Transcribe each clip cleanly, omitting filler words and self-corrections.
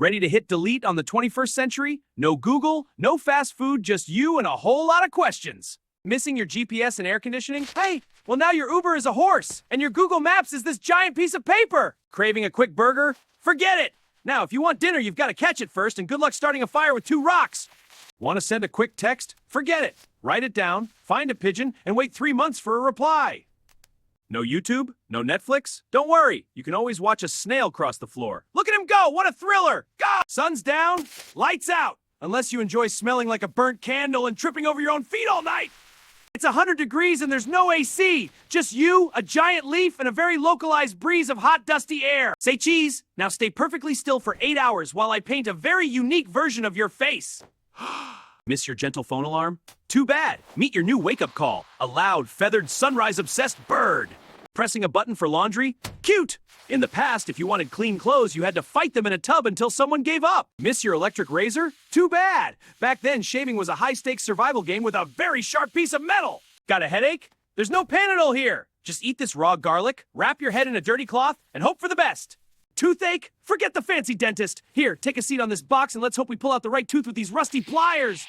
Ready to hit delete on the 21st century? No Google, no fast food, just you and a whole lot of questions. Missing your GPS and air conditioning? Hey, well now your Uber is a horse, and your Google Maps is this giant piece of paper. Craving a quick burger? Forget it! Now, if you want dinner, you've got to catch it first, and good luck starting a fire with 2 rocks. Want to send a quick text? Forget it. Write it down, find a pigeon, and wait 3 months for a reply. No YouTube? No Netflix? Don't worry, you can always watch a snail cross the floor. Look at him go! What a thriller! Go! Sun's down, lights out! Unless you enjoy smelling like a burnt candle and tripping over your own feet all night! It's 100 degrees and there's no AC! Just you, a giant leaf, and a very localized breeze of hot, dusty air. Say cheese! Now stay perfectly still for 8 hours while I paint a very unique version of your face. Miss your gentle phone alarm? Too bad. Meet your new wake-up call. A loud, feathered, sunrise-obsessed bird. Pressing a button for laundry? Cute! In the past, if you wanted clean clothes, you had to fight them in a tub until someone gave up. Miss your electric razor? Too bad. Back then, shaving was a high-stakes survival game with a very sharp piece of metal. Got a headache? There's no Panadol here. Just eat this raw garlic, wrap your head in a dirty cloth, and hope for the best. Toothache? Forget the fancy dentist. Here, take a seat on this box and let's hope we pull out the right tooth with these rusty pliers.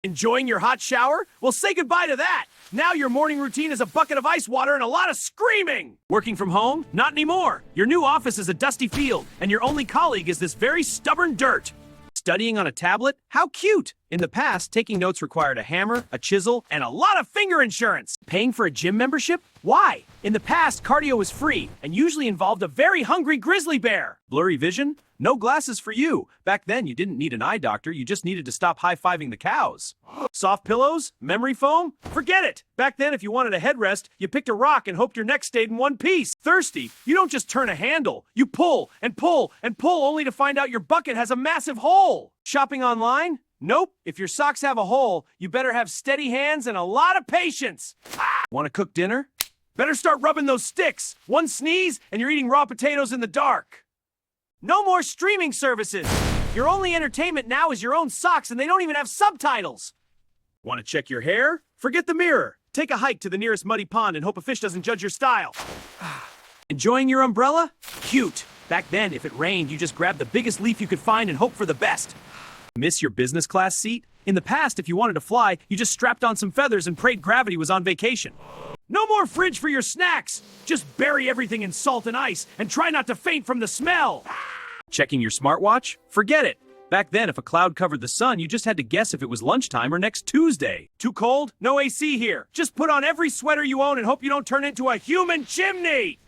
Enjoying your hot shower? Well, say goodbye to that. Now your morning routine is a bucket of ice water and a lot of screaming. Working from home? Not anymore. Your new office is a dusty field, and your only colleague is this very stubborn dirt. Studying on a tablet? How cute! In the past, taking notes required a hammer, a chisel, and a lot of finger insurance. Paying for a gym membership? Why? In the past, cardio was free and usually involved a very hungry grizzly bear. Blurry vision? No glasses for you. Back then, you didn't need an eye doctor, you just needed to stop high-fiving the cows. Soft pillows? Memory foam? Forget it! Back then, if you wanted a headrest, you picked a rock and hoped your neck stayed in one piece. Thirsty? You don't just turn a handle. You pull and pull and pull only to find out your bucket has a massive hole. Shopping online? Nope. If your socks have a hole, you better have steady hands and a lot of patience. Want to cook dinner? Better start rubbing those sticks. One sneeze and you're eating raw potatoes in the dark. No more streaming services. Your only entertainment now is your own socks and they don't even have subtitles. Want to check your hair? Forget the mirror. Take a hike to the nearest muddy pond and hope a fish doesn't judge your style. Enjoying your umbrella? Cute. Back then, if it rained, you just grabbed the biggest leaf you could find and hope for the best. Miss your business class seat? In the past, if you wanted to fly, you just strapped on some feathers and prayed gravity was on vacation. No more fridge for your snacks! Just bury everything in salt and ice and try not to faint from the smell! Checking your smartwatch? Forget it! Back then, if a cloud covered the sun, you just had to guess if it was lunchtime or next Tuesday. Too cold? No AC here. Just put on every sweater you own and hope you don't turn into a human chimney!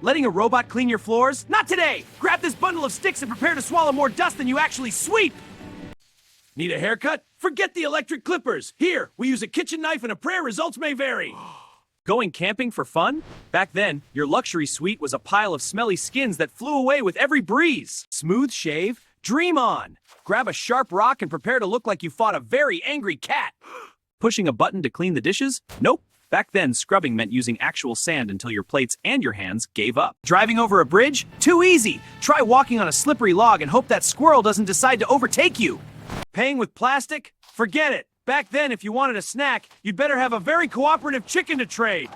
Letting a robot clean your floors? Not today! Grab this bundle of sticks and prepare to swallow more dust than you actually sweep! Need a haircut? Forget the electric clippers! Here, we use a kitchen knife and a prayer, results may vary! Going camping for fun? Back then, your luxury suite was a pile of smelly skins that flew away with every breeze. Smooth shave? Dream on! Grab a sharp rock and prepare to look like you fought a very angry cat. Pushing a button to clean the dishes? Nope. Back then, scrubbing meant using actual sand until your plates and your hands gave up. Driving over a bridge? Too easy! Try walking on a slippery log and hope that squirrel doesn't decide to overtake you. Paying with plastic? Forget it! Back then, if you wanted a snack, you'd better have a very cooperative chicken to trade.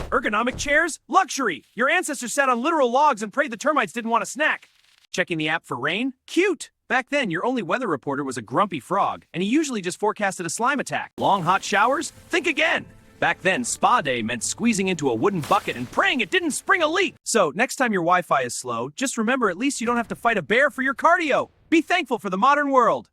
Ergonomic chairs? Luxury! Your ancestors sat on literal logs and prayed the termites didn't want a snack. Checking the app for rain? Cute! Back then, your only weather reporter was a grumpy frog, and he usually just forecasted a slime attack. Long hot showers? Think again! Back then, spa day meant squeezing into a wooden bucket and praying it didn't spring a leak. So, next time your Wi-Fi is slow, just remember at least you don't have to fight a bear for your cardio. Be thankful for the modern world.